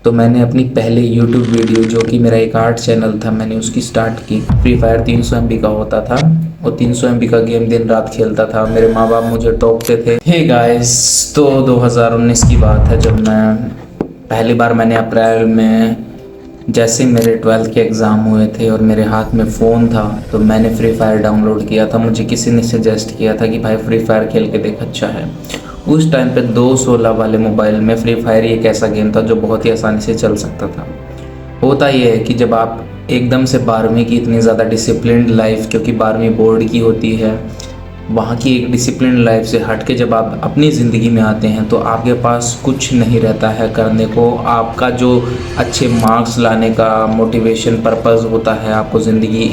तो मैंने अपनी पहले YouTube वीडियो, जो कि मेरा एक आर्ट चैनल था, मैंने उसकी स्टार्ट की। फ्री फायर 300 MB का होता था और 300 MB का गेम दिन रात खेलता था। मेरे माँ बाप मुझे टोकते थे। हे गाइस, तो 2019 की बात है, जब मैं पहली बार मैंने अप्रैल में जैसे ही मेरे 12th के एग्ज़ाम हुए थे और मेरे हाथ में फ़ोन था, तो मैंने फ्री फायर डाउनलोड किया था। मुझे किसी ने सजेस्ट किया था कि भाई फ्री फायर खेल के देख, अच्छा है। उस टाइम पे 216 वाले मोबाइल में फ्री फायर ही एक ऐसा गेम था जो बहुत ही आसानी से चल सकता था। होता ये है कि जब आप एकदम से 12वीं की इतनी ज़्यादा डिसिप्लिन्ड लाइफ, क्योंकि 12वीं बोर्ड की होती है, वहाँ की एक डिसिप्लिन लाइफ से हट के जब आप अपनी ज़िंदगी में आते हैं तो आपके पास कुछ नहीं रहता है करने को। आपका जो अच्छे मार्क्स लाने का मोटिवेशन पर्पज़ होता है, आपको ज़िंदगी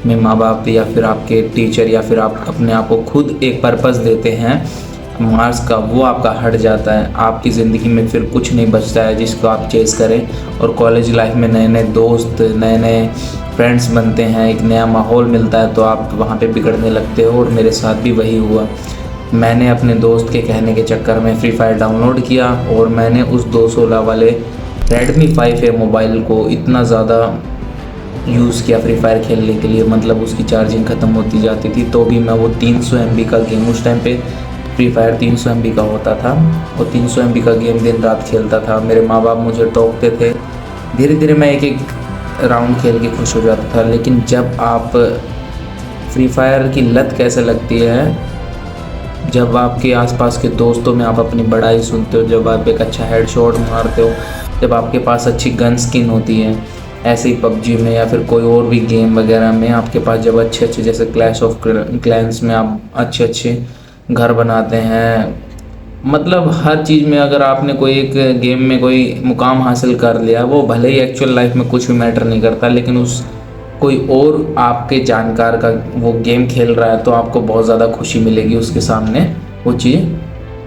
में माँ बाप या फिर आपके टीचर या फिर आप अपने आप को खुद एक पर्पज़ देते हैं मार्क्स का, वो आपका हट जाता है। आपकी ज़िंदगी में फिर कुछ नहीं बचता है जिसको आप चेस करें। और कॉलेज लाइफ में नए नए दोस्त, नए नए फ्रेंड्स बनते हैं, एक नया माहौल मिलता है, तो आप वहाँ पे बिगड़ने लगते हो। और मेरे साथ भी वही हुआ। मैंने अपने दोस्त के कहने के चक्कर में फ्री फायर डाउनलोड किया और मैंने उस 216 वाले Redmi 5A मोबाइल को इतना ज़्यादा यूज़ किया फ्री फायर खेलने के लिए। मतलब उसकी चार्जिंग ख़त्म होती जाती थी तो भी मैं वो 300 MB का गेम, उस टाइम पे फ्री फायर 300 MB का होता था और 300 MB का गेम दिन रात खेलता था। मेरे माँ बाप मुझे टोकते थे। धीरे धीरे मैं एक एक राउंड खेल के खुश हो जाता था। लेकिन जब आप फ्री फायर की लत कैसे लगती है, जब आपके आसपास के दोस्तों में आप अपनी बड़ाई सुनते हो, जब आप एक अच्छा हेडशॉट मारते हो, जब आपके पास अच्छी गन स्किन होती है, ऐसे ही पबजी में या फिर कोई और भी गेम वगैरह में आपके पास जब अच्छे अच्छे, जैसे क्लैश ऑफ क्लैंस में आप अच्छे अच्छे घर बनाते हैं, मतलब हर चीज़ में अगर आपने कोई एक गेम में कोई मुकाम हासिल कर लिया, वो भले ही एक्चुअल लाइफ में कुछ भी मैटर नहीं करता, लेकिन उस कोई और आपके जानकार का वो गेम खेल रहा है तो आपको बहुत ज़्यादा खुशी मिलेगी उसके सामने वो चीज़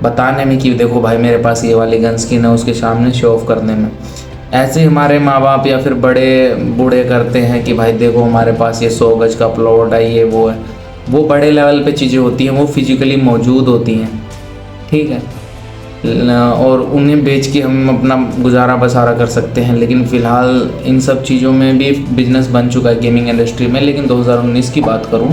बताने में कि देखो भाई मेरे पास ये वाली गन स्किन है, उसके सामने शो ऑफ करने में। ऐसे ही हमारे माँ बाप या फिर बड़े बूढ़े करते हैं कि भाई देखो हमारे पास ये 100 गज का प्लॉट है, ये वो है। वो बड़े लेवल पे चीज़ें होती हैं, वो फिजिकली मौजूद होती हैं, ठीक है, और उन्हें बेच के हम अपना गुजारा बसारा कर सकते हैं। लेकिन फ़िलहाल इन सब चीज़ों में भी बिजनेस बन चुका है गेमिंग इंडस्ट्री में। लेकिन 2019 की बात करूं,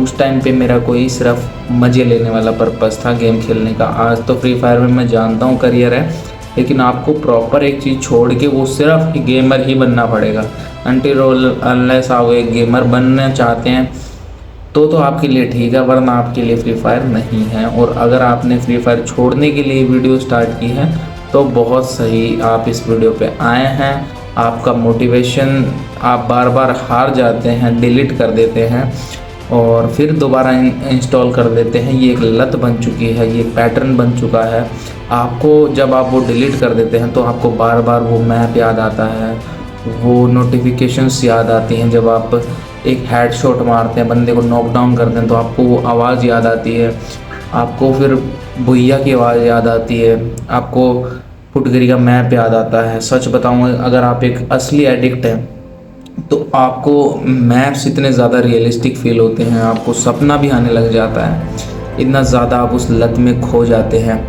उस टाइम पे मेरा कोई सिर्फ मज़े लेने वाला पर्पज़ था गेम खेलने का। आज तो फ्री फायर में मैं जानता हूं करियर है, लेकिन आपको प्रॉपर एक चीज़ छोड़ के वो सिर्फ गेमर ही बनना पड़ेगा। अनटिल अनलेस आप एक गेमर बनना चाहते हैं तो आपके लिए ठीक है, वरना आपके लिए फ्री फायर नहीं है। और अगर आपने फ्री फायर छोड़ने के लिए वीडियो स्टार्ट की है तो बहुत सही, आप इस वीडियो पे आए हैं। आपका मोटिवेशन, आप बार बार हार जाते हैं, डिलीट कर देते हैं और फिर दोबारा इंस्टॉल कर देते हैं। ये एक लत बन चुकी है, ये पैटर्न बन चुका है। आपको जब आप वो डिलीट कर देते हैं तो आपको बार बार वो मैप याद आता है, वो नोटिफिकेशंस याद आती हैं। जब आप एक हेडशॉट मारते हैं, बंदे को नॉकडाउन करते हैं, तो आपको वो आवाज़ याद आती है। आपको फिर भुइया की आवाज़ याद आती है, आपको फुटगिरी का मैप याद आता है। सच बताऊँ, अगर आप एक असली एडिक्ट हैं तो आपको मैप्स इतने ज़्यादा रियलिस्टिक फील होते हैं, आपको सपना भी आने लग जाता है, इतना ज़्यादा आप उस लत में खो जाते हैं।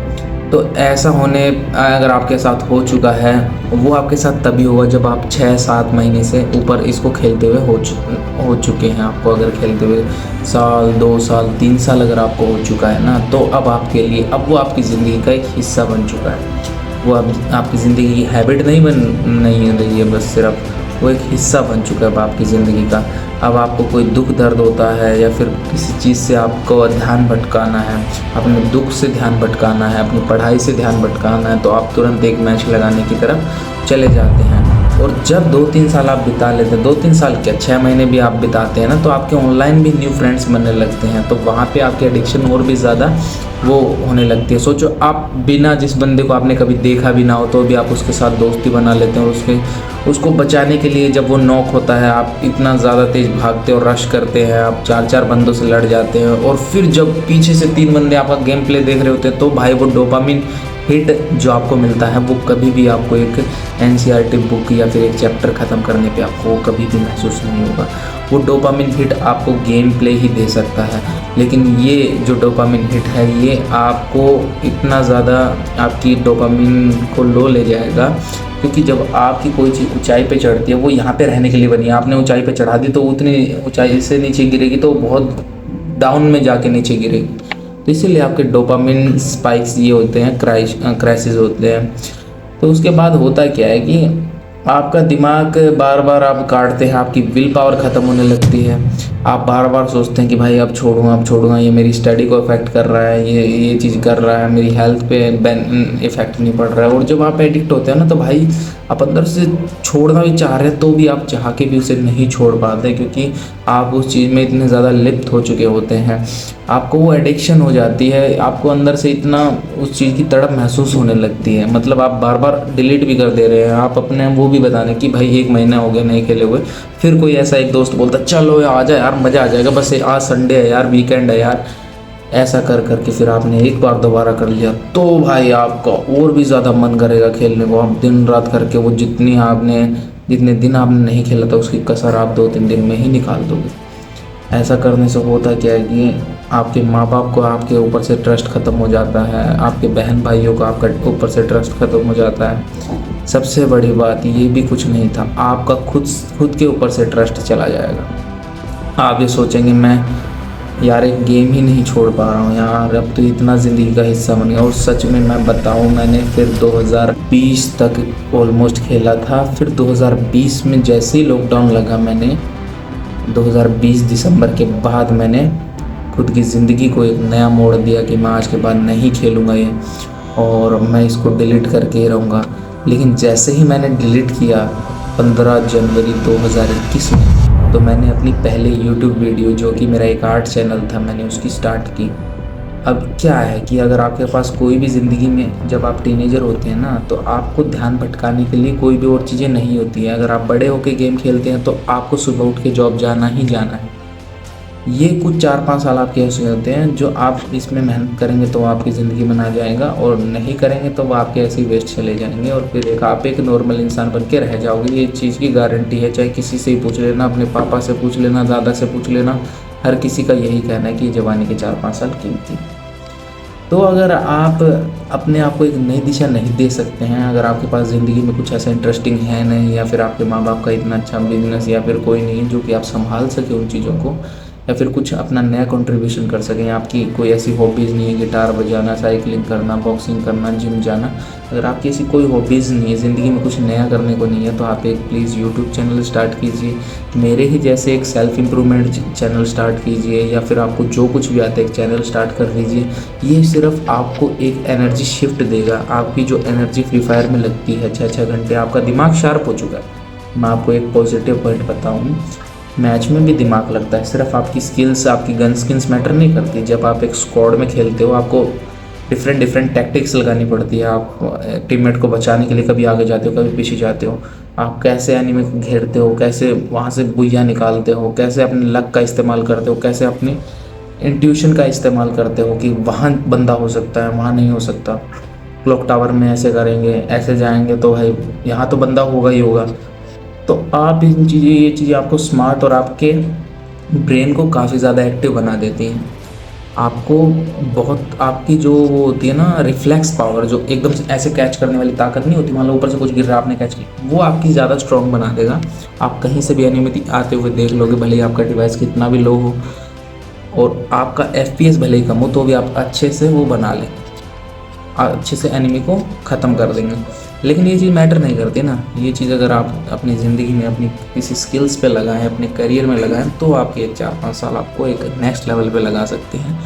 तो ऐसा होने अगर आपके साथ हो चुका है, वो आपके साथ तभी होगा जब आप 6-7 महीने से ऊपर इसको खेलते हुए हो चुके हैं। आपको अगर खेलते हुए साल, 2 साल, 3 साल अगर आपको हो चुका है ना, तो अब आपके लिए, अब वो आपकी ज़िंदगी का एक हिस्सा बन चुका है। वो अब आपकी ज़िंदगी की हैबिट नहीं रही है, बस सिर्फ वो एक हिस्सा बन चुका है अब आपकी ज़िंदगी का। अब आपको कोई दुख दर्द होता है या फिर किसी चीज़ से आपको ध्यान भटकाना है, अपने दुख से ध्यान भटकाना है, अपनी पढ़ाई से ध्यान भटकाना है, तो आप तुरंत एक मैच लगाने की तरफ चले जाते हैं। और जब 2-3 साल आप बिता लेते हैं, 2-3 साल क्या 6 महीने भी आप बिताते हैं ना, तो आपके ऑनलाइन भी न्यू फ्रेंड्स बनने लगते हैं। तो वहाँ पे आपकी एडिक्शन और भी ज़्यादा वो होने लगती है। सोचो, आप बिना जिस बंदे को आपने कभी देखा भी ना हो तो भी आप उसके साथ दोस्ती बना लेते हैं और उसको बचाने के लिए जब वो नॉक होता है, आप इतना ज़्यादा तेज़ भागते और रश करते हैं, आप 4-4 बंदों से लड़ जाते हैं। और फिर जब पीछे से 3 बंदे आपका गेम प्ले देख रहे होते हैं, तो भाई वो डोपामिन हिट जो आपको मिलता है वो कभी भी आपको एक NCERT बुक या फिर एक चैप्टर ख़त्म करने पे आपको कभी भी महसूस नहीं होगा। वो डोपामिन हिट आपको गेम प्ले ही दे सकता है। लेकिन ये जो डोपामिन हिट है ये आपको इतना ज़्यादा आपकी डोपामिन को लो ले जाएगा, क्योंकि जब आपकी कोई चीज़ ऊंचाई पे चढ़ती है, वो यहाँ पे रहने के लिए बनी है। आपने ऊंचाई पे चढ़ा दी तो उतनी ऊंचाई से नीचे गिरेगी तो बहुत डाउन में जाके नीचे गिरेगी। तो इसीलिए आपके डोपामिन स्पाइक्स ये होते हैं, क्राइसिस होते हैं। तो उसके बाद होता क्या है कि आपका दिमाग बार बार आप काटते हैं, आपकी विल पावर ख़त्म होने लगती है। आप बार बार सोचते हैं कि भाई अब छोड़ूंगा, ये मेरी स्टडी को इफ़ेक्ट कर रहा है, ये चीज़ कर रहा है, मेरी हेल्थ पे इफ़ेक्ट नहीं पड़ रहा है। और जब आप एडिक्ट होते हैं ना, तो भाई आप अंदर से छोड़ना भी चाह रहे हैं तो भी आप चाह के भी उसे नहीं छोड़ पाते, क्योंकि आप उस चीज़ में इतने ज़्यादा लिप्त हो चुके होते हैं। आपको वो एडिक्शन हो जाती है, आपको अंदर से इतना उस चीज़ की तड़प महसूस होने लगती है। मतलब आप बार बार डिलीट भी कर दे रहे हैं, आप अपने वो भी बता दें कि भाई 1 महीना हो गया नहीं खेले हुए, फिर कोई ऐसा एक दोस्त बोलता चलो आ जा यार, मज़ा आ जाएगा, बस आज संडे है यार, वीकेंड है यार, ऐसा कर करके फिर आपने एक बार दोबारा कर लिया तो भाई आपका और भी ज़्यादा मन करेगा खेलने को। आप दिन रात करके वो जितने दिन आपने नहीं खेला था उसकी कसर आप 2-3 दिन में ही निकाल दोगे। ऐसा करने से होता क्या है कि आपके माँ बाप को आपके ऊपर से ट्रस्ट ख़त्म हो जाता है, आपके बहन भाइयों को आपका ऊपर से ट्रस्ट ख़त्म हो जाता है। सबसे बड़ी बात ये भी कुछ नहीं था, आपका खुद के ऊपर से ट्रस्ट चला जाएगा। आप ये सोचेंगे मैं यार एक गेम ही नहीं छोड़ पा रहा हूँ यार, अब तो इतना ज़िंदगी का हिस्सा बन गया। और सच में मैं बताऊँ, मैंने फिर 2020 तक ऑलमोस्ट खेला था। फिर 2020 में जैसे ही लॉकडाउन लगा, मैंने 2020 दिसंबर के बाद मैंने खुद की ज़िंदगी को एक नया मोड़ दिया कि मैं आज के बाद नहीं खेलूँगा ये, और मैं इसको डिलीट करके ही रहूँगा। लेकिन जैसे ही मैंने डिलीट किया 15 जनवरी 2021 में, तो मैंने अपनी पहले YouTube वीडियो, जो कि मेरा एक आर्ट चैनल था, मैंने उसकी स्टार्ट की। अब क्या है कि अगर आपके पास कोई भी ज़िंदगी में, जब आप टीनेजर होते हैं ना, तो आपको ध्यान भटकाने के लिए कोई भी और चीज़ें नहीं होती हैं। अगर आप बड़े होकर गेम खेलते हैं तो आपको सुबह उठ के जॉब जाना ही जाना है। ये कुछ 4-5 साल आपके ऐसे होते हैं जो आप इसमें मेहनत करेंगे तो आपकी ज़िंदगी बना जाएगा, और नहीं करेंगे तो वो आपके ऐसे ही वेस्ट चले जाएंगे, और फिर आप एक नॉर्मल इंसान बन के रह जाओगे। ये चीज़ की गारंटी है, चाहे किसी से ही पूछ लेना, अपने पापा से पूछ लेना, दादा से पूछ लेना, हर किसी का यही कहना है कि जवानी के 4-5 साल कीमती। तो अगर आप अपने आप को एक नई दिशा नहीं दे सकते हैं, अगर आपके पास ज़िंदगी में कुछ ऐसा इंटरेस्टिंग है नहीं, या फिर आपके माँ बाप का इतना अच्छा बिजनेस या फिर कोई नहीं जो कि आप संभाल सके उन चीज़ों को, या फिर कुछ अपना नया कंट्रीब्यूशन कर सकें, आपकी कोई ऐसी हॉबीज़ नहीं है, गिटार बजाना, साइकिलिंग करना, बॉक्सिंग करना, जिम जाना, अगर आपकी ऐसी कोई हॉबीज़ नहीं है, ज़िंदगी में कुछ नया करने को नहीं है, तो आप एक प्लीज़ यूट्यूब चैनल स्टार्ट कीजिए। मेरे ही जैसे एक सेल्फ इम्प्रूवमेंट चैनल स्टार्ट कीजिए, या फिर आपको जो कुछ भी आता है एक चैनल स्टार्ट कर लीजिए। ये सिर्फ आपको एक एनर्जी शिफ्ट देगा। आपकी जो एनर्जी फ्री फायर में लगती है 6-6 घंटे, आपका दिमाग शार्प हो चुका है। मैं आपको एक पॉजिटिव पॉइंट बताऊँ, मैच में भी दिमाग लगता है, सिर्फ आपकी स्किल्स, आपकी गन स्किल्स मैटर नहीं करती। जब आप एक स्क्वाड में खेलते हो, आपको डिफरेंट टैक्टिक्स लगानी पड़ती है। आप टीममेट को बचाने के लिए कभी आगे जाते हो, कभी पीछे जाते हो, आप कैसे एनिमी को घेरते हो, कैसे वहाँ से बुइया निकालते हो, कैसे अपने लक का इस्तेमाल करते हो, कैसे अपनी इंट्यूशन का इस्तेमाल करते हो कि वहाँ बंदा हो सकता है, वहाँ नहीं हो सकता। क्लॉक टावर में ऐसे करेंगे, ऐसे जाएंगे तो भाई यहाँ तो बंदा होगा ही होगा। तो आप ये चीज़ें आपको स्मार्ट और आपके ब्रेन को काफ़ी ज़्यादा एक्टिव बना देती हैं। आपको बहुत, आपकी जो वो होती है ना रिफ्लेक्स पावर, जो एकदम से ऐसे कैच करने वाली ताकत नहीं होती, मान लो ऊपर से कुछ गिर रहा है आपने कैच किया, वो आपकी ज़्यादा स्ट्रॉन्ग बना देगा। आप कहीं से भी एनिमी आते हुए देख लोगे, भले ही आपका डिवाइस कितना भी लो हो और आपका FPS भले ही कम हो, तो भी आप अच्छे से वो बना लें, अच्छे से एनिमी को ख़त्म कर देंगे। लेकिन ये चीज़ मैटर नहीं करती ना। ये चीज़ अगर आप अपनी ज़िंदगी में अपनी किसी स्किल्स पे लगाएं, अपने करियर में लगाएं, तो आपके 4-5 साल आपको एक नेक्स्ट लेवल पे लगा सकते हैं।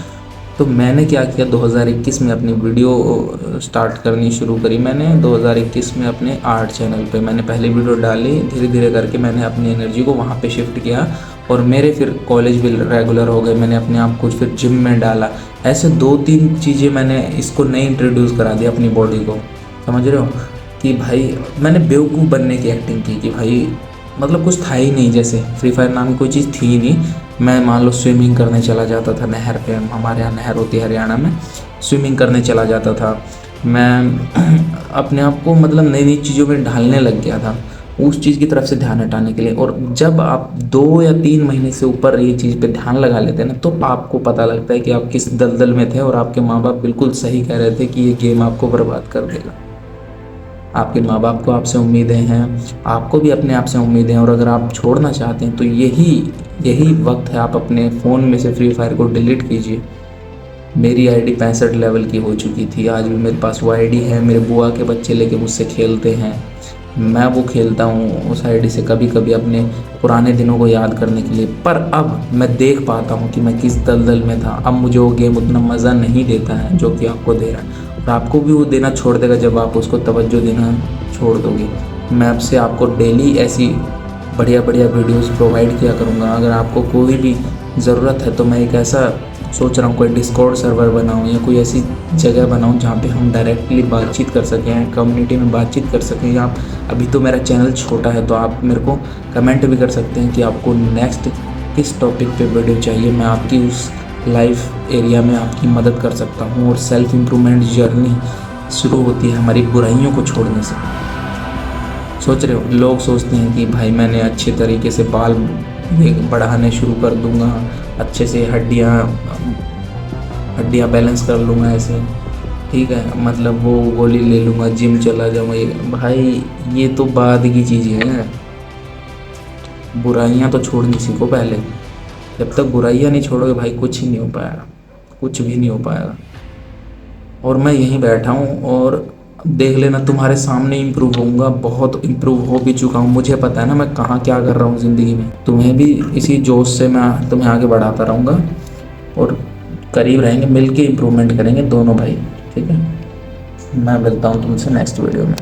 तो मैंने क्या किया, 2021 में अपनी वीडियो स्टार्ट करनी शुरू करी। मैंने 2021 में अपने आर्ट चैनल पे मैंने पहली वीडियो डाली, धीरे धीरे करके मैंने अपनी एनर्जी को वहाँ पे शिफ्ट किया, और मेरे फिर कॉलेज भी रेगुलर हो गए। मैंने अपने आप को फिर जिम में डाला। ऐसे 2-3 चीज़ें मैंने इसको नई इंट्रोड्यूस करा दी अपनी बॉडी को, समझ रहे हो, कि भाई मैंने बेवकूफ़ बनने की एक्टिंग की कि भाई मतलब कुछ था ही नहीं, जैसे फ्री फायर नाम की कोई चीज़ थी ही नहीं। मैं मान लो स्विमिंग करने चला जाता था नहर पे, हमारे यहाँ नहर होती है हरियाणा में, स्विमिंग करने चला जाता था मैं। अपने आप को मतलब नई नई चीज़ों में ढालने लग गया था। उस चीज़ की तरफ से ध्यान हटाने के लिए। और जब आप 2 या 3 महीने से ऊपर ये चीज़ पे ध्यान लगा लेते हैं ना, तो आपको पता लगता है कि आप किस दलदल में थे और आपके माँ बाप बिल्कुल सही कह रहे थे कि ये गेम आपको बर्बाद कर देगा। आपके माँ बाप को आपसे उम्मीदें हैं, आपको भी अपने आप से उम्मीदें हैं, और अगर आप छोड़ना चाहते हैं तो यही वक्त है। आप अपने फ़ोन में से फ्री फायर को डिलीट कीजिए। मेरी आईडी 65 लेवल की हो चुकी थी, आज भी मेरे पास वो आईडी है। मेरे बुआ के बच्चे लेके मुझसे खेलते हैं, मैं वो खेलता हूँ उस आईडी से कभी कभी अपने पुराने दिनों को याद करने के लिए। पर अब मैं देख पाता हूँ कि मैं किस दलदल में था। अब मुझे वो गेम उतना मज़ा नहीं देता है जो कि आपको दे रहा है, और आपको भी वो देना छोड़ देगा जब आप उसको तवज्जो देना छोड़ दोगे। मैं अब से आपको डेली ऐसी बढ़िया बढ़िया वीडियोस प्रोवाइड किया करूँगा। अगर आपको कोई भी ज़रूरत है तो मैं एक ऐसा सोच रहा हूँ, कोई डिस्कॉर्ड सर्वर बनाऊँ या कोई ऐसी जगह बनाऊँ जहाँ पे हम डायरेक्टली बातचीत कर सकें, कम्युनिटी में बातचीत कर सकें। आप अभी तो मेरा चैनल छोटा है, तो आप मेरे को कमेंट भी कर सकते हैं कि आपको नेक्स्ट किस टॉपिक पे वीडियो चाहिए। मैं आपकी उस लाइफ एरिया में आपकी मदद कर सकता हूँ। और सेल्फ इम्प्रूवमेंट जर्नी शुरू होती है हमारी बुराइयों को छोड़ने से। सोच रहे हो, लोग सोचते हैं कि भाई मैंने अच्छे तरीके से बाल बढ़ाने शुरू कर दूंगा, अच्छे से हड्डियाँ बैलेंस कर लूँगा ऐसे, ठीक है, मतलब वो गोली ले लूँगा, जिम चला जाऊँगा। ये भाई ये तो बाद की चीज़ें हैं। बुराइयाँ तो छोड़नी सीखो पहले। जब तक बुराइयाँ नहीं छोड़ोगे भाई कुछ ही नहीं हो पाएगा, कुछ भी नहीं हो पाएगा। और मैं यहीं बैठा हूँ और देख लेना तुम्हारे सामने इम्प्रूव होऊंगा। बहुत इम्प्रूव हो भी चुका हूँ, मुझे पता है ना मैं कहाँ क्या कर रहा हूँ ज़िंदगी में। तुम्हें भी इसी जोश से मैं तुम्हें आगे बढ़ाता रहूँगा, और करीब रहेंगे, मिल के इम्प्रूवमेंट करेंगे दोनों भाई, ठीक है। मैं मिलता हूँ तुमसे नेक्स्ट वीडियो में।